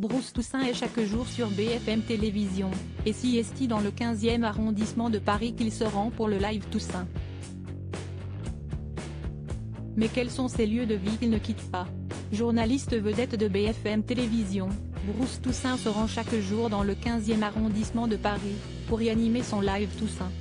Bruce Toussaint est chaque jour sur BFM Télévision, et si est dans le 15e arrondissement de Paris qu'il se rend pour le Live Toussaint. Mais quels sont ces lieux de vie qu'il ne quitte pas? Journaliste vedette de BFM Télévision, Bruce Toussaint se rend chaque jour dans le 15e arrondissement de Paris, pour y animer son Live Toussaint.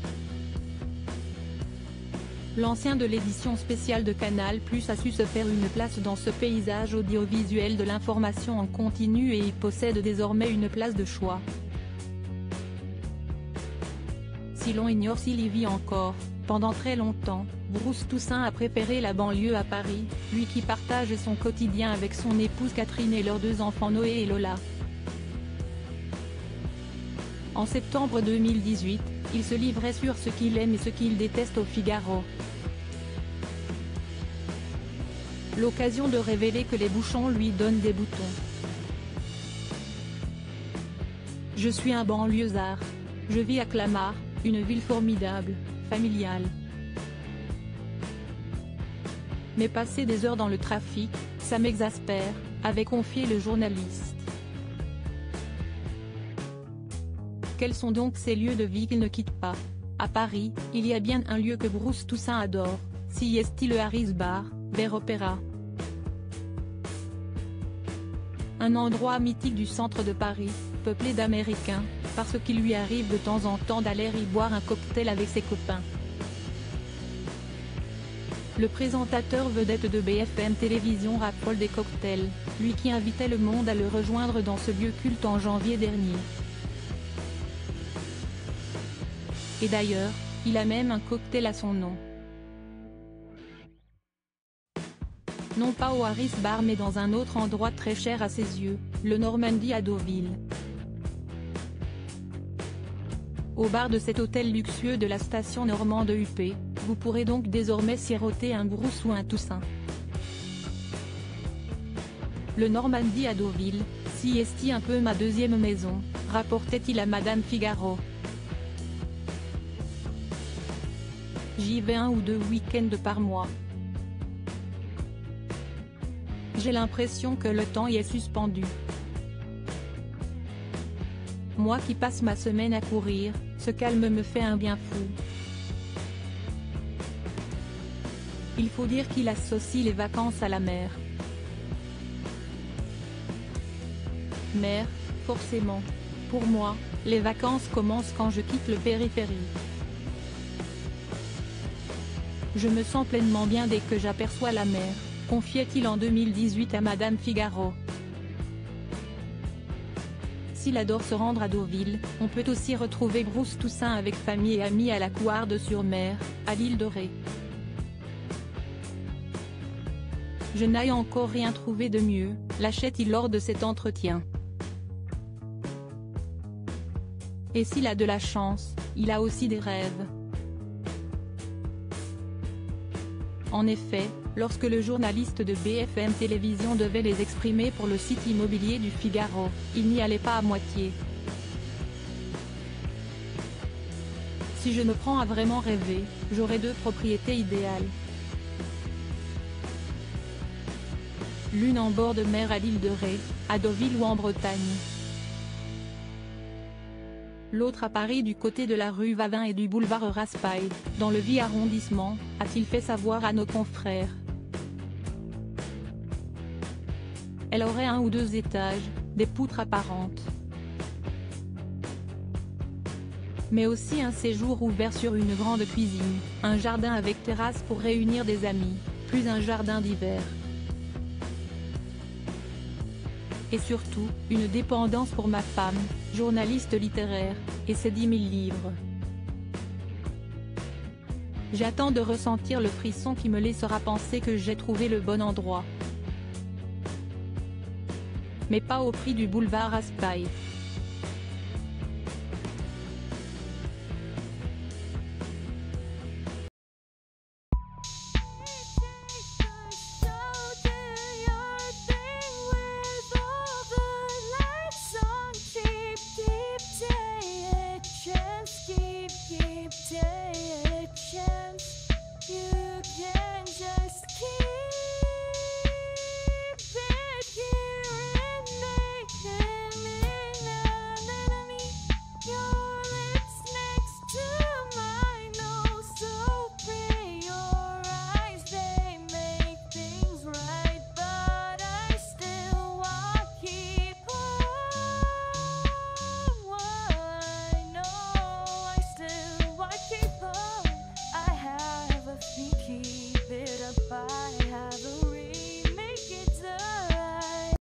L'ancien de l'édition spéciale de Canal+ a su se faire une place dans ce paysage audiovisuel de l'information en continu et y possède désormais une place de choix. Si l'on ignore s'il y vit encore, pendant très longtemps, Bruce Toussaint a préféré la banlieue à Paris, lui qui partage son quotidien avec son épouse Catherine et leurs 2 enfants Noé et Lola. En septembre 2018, il se livrait sur ce qu'il aime et ce qu'il déteste au Figaro. L'occasion de révéler que les bouchons lui donnent des boutons. Je suis un banlieusard. Je vis à Clamart, une ville formidable, familiale. Mais passer des heures dans le trafic, ça m'exaspère, avait confié le journaliste. Quels sont donc ces lieux de vie qu'il ne quitte pas? À Paris, il y a bien un lieu que Bruce Toussaint adore, si est le Harris Bar, vers Opéra. Un endroit mythique du centre de Paris, peuplé d'Américains, parce qu'il lui arrive de temps en temps d'aller y boire un cocktail avec ses copains. Le présentateur vedette de BFM Télévision raffole des cocktails, lui qui invitait le monde à le rejoindre dans ce lieu culte en janvier dernier. Et d'ailleurs, il a même un cocktail à son nom. Non pas au Harris Bar mais dans un autre endroit très cher à ses yeux, le Normandie à Deauville. Au bar de cet hôtel luxueux de la station normande UP, vous pourrez donc désormais siroter un Bruce ou un Toussaint. Le Normandie à Deauville, si est un peu ma deuxième maison, rapportait-il à Madame Figaro. J'y vais 1 ou 2 week-ends par mois. J'ai l'impression que le temps y est suspendu. Moi qui passe ma semaine à courir, ce calme me fait un bien fou. Il faut dire qu'il associe les vacances à la mer. Mer, forcément. Pour moi, les vacances commencent quand je quitte le périphérique. Je me sens pleinement bien dès que j'aperçois la mer, confiait-il en 2018 à Madame Figaro. S'il adore se rendre à Deauville, on peut aussi retrouver Bruce Toussaint avec famille et amis à la Couarde-sur-Mer, à l'île de Ré. Je n'ai encore rien trouvé de mieux, lâchait-il lors de cet entretien. Et s'il a de la chance, il a aussi des rêves. En effet, lorsque le journaliste de BFM Télévision devait les exprimer pour le site immobilier du Figaro, il n'y allait pas à moitié. Si je me prends à vraiment rêver, j'aurai 2 propriétés idéales. L'une en bord de mer à l'île de Ré, à Deauville ou en Bretagne. L'autre à Paris du côté de la rue Vavin et du boulevard Raspail, dans le 8e arrondissement, a-t-il fait savoir à nos confrères. Elle aurait 1 ou 2 étages, des poutres apparentes. Mais aussi un séjour ouvert sur une grande cuisine, un jardin avec terrasse pour réunir des amis, plus un jardin d'hiver. Et surtout, une dépendance pour ma femme, journaliste littéraire, et ses 10 000 livres. J'attends de ressentir le frisson qui me laissera penser que j'ai trouvé le bon endroit. Mais pas au prix du boulevard Raspail.